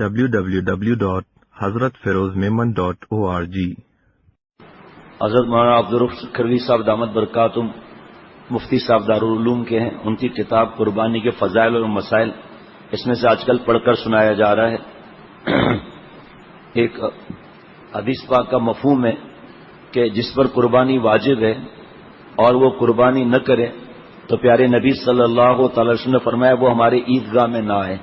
www.hazratfirozmemon.org حضرت مولانا عبدالرؤوف کروی صاحب دامت برکاتہم مفتی صاحب دارالعلوم کے ہیں. ان کی کتاب قربانی کے فضائل اور مسائل اس میں سے آج کل پڑھ کر سنایا جا رہا ہے. ایک حدیث پاک کا مفہوم ہے کہ جس پر قربانی واجب ہے اور وہ قربانی نہ کرے تو پیارے نبی صلی اللہ تعالی وسلم نے فرمایا وہ ہمارے عیدگاہ میں نہ آئے.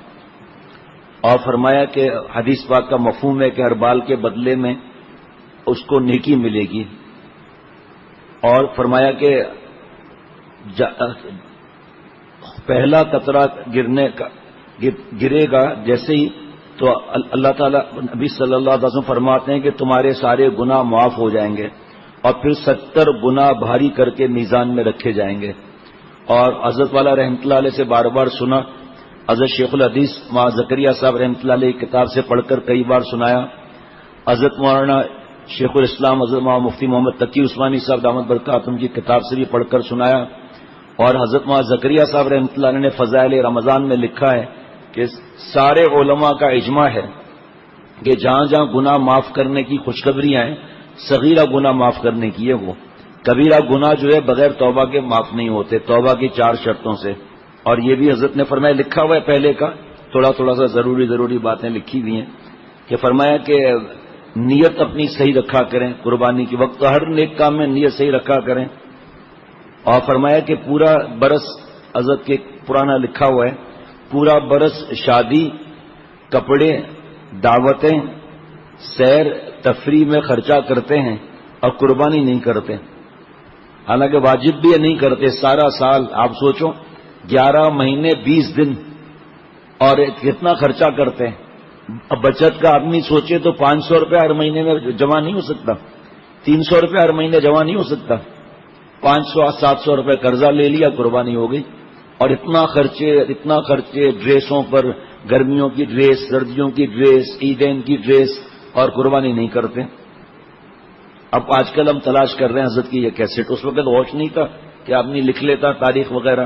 اور فرمایا کہ حدیث پاک کا مفہوم ہے کہ ہر بال کے بدلے میں اس کو نیکی ملے گی. اور فرمایا کہ پہلا قطرہ گرے گا جیسے ہی تو اللہ تعالیٰ نبی صلی اللہ علیہ وسلم فرماتے ہیں کہ تمہارے سارے گناہ معاف ہو جائیں گے اور پھر 70 گناہ بھاری کر کے میزان میں رکھے جائیں گے. اور حضرت والا رحمۃ اللہ علیہ سے بار بار سنا. حضرت شیخ الحدیث ماں زکریا صاحب رحمۃ اللہ علیہ کتاب سے پڑھ کر کئی بار سنایا. حضرت مولانا شیخ الاسلام حضرت مفتی محمد تقی عثمانی صاحب دامت برکاتہم کی کتاب سے بھی پڑھ کر سنایا. اور حضرت ماں زکریا صاحب رحمۃ اللہ علیہ نے فضائل رمضان میں لکھا ہے کہ سارے علماء کا اجماع ہے کہ جہاں جہاں گناہ معاف کرنے کی خوشخبریاں ہیں صغیرہ گناہ معاف کرنے کی ہے. وہ کبیرہ گناہ جو ہے بغیر توبہ کے معاف نہیں ہوتے، توبہ کی 4 شرطوں سے. اور یہ بھی حضرت نے فرمایا، لکھا ہوا ہے پہلے کا، تھوڑا سا ضروری باتیں لکھی ہوئی ہیں کہ فرمایا کہ نیت اپنی صحیح رکھا کریں قربانی کے وقت، ہر نیک کام میں نیت صحیح رکھا کریں. اور فرمایا کہ پورا برس حضرت کے پرانا لکھا ہوا ہے پورا برس شادی، کپڑے، دعوتیں، سیر تفریح میں خرچہ کرتے ہیں اور قربانی نہیں کرتے. حالانکہ واجب بھی نہیں کرتے. سارا سال آپ سوچو 11 مہینے 20 دن اور کتنا خرچہ کرتے ہیں. اب بچت کا آدمی سوچے تو 500 روپے ہر مہینے میں جمع نہیں ہو سکتا، 300 روپے ہر مہینے جمع نہیں ہو سکتا. 500-700 روپے قرضہ لے لیا، قربانی ہو گئی. اور اتنا خرچے ڈریسوں پر، گرمیوں کی ڈریس، سردیوں کی ڈریس، عیدین کی ڈریس، اور قربانی نہیں کرتے. اب آج کل ہم تلاش کر رہے ہیں حضرت کی یہ کیسٹ. اس وقت ہوش نہیں تھا کہ آدمی لکھ لیتا تاریخ وغیرہ.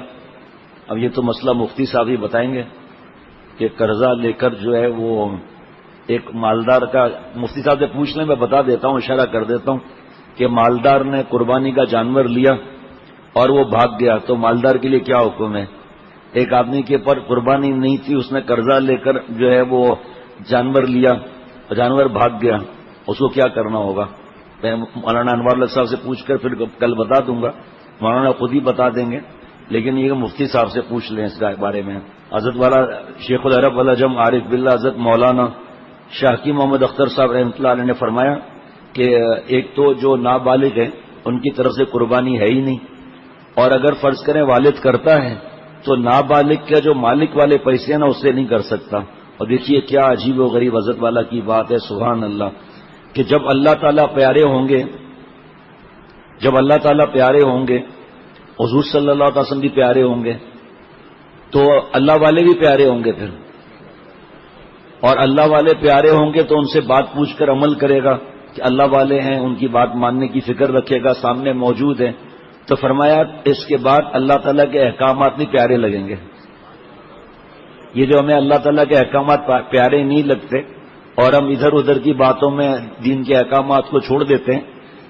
اب یہ تو مسئلہ مفتی صاحب ہی بتائیں گے کہ قرضہ لے کر جو ہے وہ ایک مالدار کا، مفتی صاحب سے پوچھ لیں، میں بتا دیتا ہوں، اشارہ کر دیتا ہوں کہ مالدار نے قربانی کا جانور لیا اور وہ بھاگ گیا تو مالدار کے لیے کیا حکم ہے؟ ایک آدمی کے پر قربانی نہیں تھی، اس نے قرضہ لے کر جو ہے وہ جانور لیا، جانور بھاگ گیا، اس کو کیا کرنا ہوگا؟ میں مولانا انوار اللہ صاحب سے پوچھ کر پھر کل بتا دوں گا، مولانا خود ہی بتا دیں گے، لیکن یہ مفتی صاحب سے پوچھ لیں اس کے بارے میں. حضرت والا شیخ العرب والعجم عارف باللہ حضرت مولانا شاہکی محمد اختر صاحب رحمۃ اللہ علیہ نے فرمایا کہ ایک تو جو نابالغ ہے ان کی طرف سے قربانی ہے ہی نہیں، اور اگر فرض کریں والد کرتا ہے تو نابالغ کا جو مالک والے پیسے ہیں نا اس سے نہیں کر سکتا. اور دیکھیے کیا عجیب و غریب حضرت والا کی بات ہے، سبحان اللہ، کہ جب اللہ تعالیٰ پیارے ہوں گے، حضور صلی اللہ علیہ وسلم بھی پیارے ہوں گے تو اللہ والے بھی پیارے ہوں گے پھر. اور اللہ والے پیارے ہوں گے تو ان سے بات پوچھ کر عمل کرے گا کہ اللہ والے ہیں، ان کی بات ماننے کی فکر رکھے گا، سامنے موجود ہیں. تو فرمایا اس کے بعد اللہ تعالیٰ کے احکامات نہیں پیارے لگیں گے. یہ جو ہمیں اللہ تعالیٰ کے احکامات پیارے نہیں لگتے اور ہم ادھر ادھر کی باتوں میں دین کے احکامات کو چھوڑ دیتے ہیں،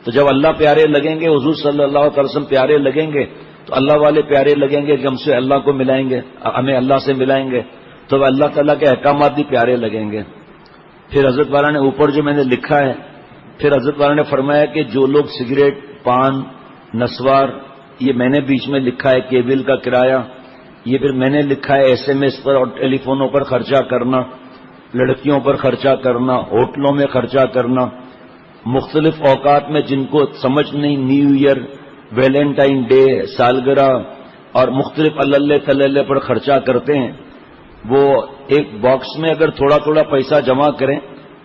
تو جب اللہ پیارے لگیں گے، حضور صلی اللہ علیہ وسلم پیارے لگیں گے، تو اللہ والے پیارے لگیں گے کہ ہم سے اللہ کو ملائیں گے، ہمیں اللہ سے ملائیں گے، تو اللہ تعالیٰ کے احکامات بھی پیارے لگیں گے. پھر حضرت والا نے اوپر جو میں نے لکھا ہے، پھر حضرت والا نے فرمایا کہ جو لوگ سگریٹ، پان، نسوار، یہ میں نے بیچ میں لکھا ہے کیبل کا کرایہ، یہ پھر میں نے لکھا ہے SMS پر اور ٹیلی فونوں پر خرچہ کرنا، لڑکیوں پر خرچہ کرنا، ہوٹلوں میں خرچہ کرنا، مختلف اوقات میں جن کو سمجھ نہیں، نیو ایئر، ویلنٹائن ڈے، سالگرہ اور مختلف اللہ تللے پر خرچہ کرتے ہیں. وہ ایک باکس میں اگر تھوڑا تھوڑا پیسہ جمع کریں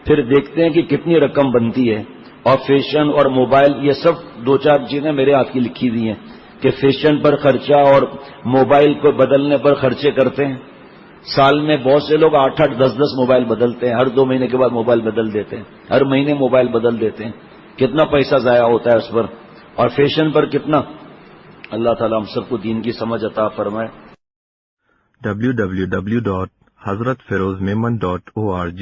پھر دیکھتے ہیں کہ کتنی رقم بنتی ہے. اور فیشن اور موبائل، یہ سب 2-4 چیزیں میرے ہاتھ کی لکھی ہوئی ہیں کہ فیشن پر خرچہ اور موبائل کو بدلنے پر خرچے کرتے ہیں. سال میں بہت سے لوگ 8-8, 10-10 موبائل بدلتے ہیں، ہر 2 مہینے کے بعد موبائل بدل دیتے ہیں، ہر مہینے موبائل بدل دیتے ہیں. کتنا پیسہ ضائع ہوتا ہے اس پر، اور فیشن پر کتنا. اللہ تعالیٰ ہم سب کو دین کی سمجھ عطا فرمائے. www hazratfirozmemon.org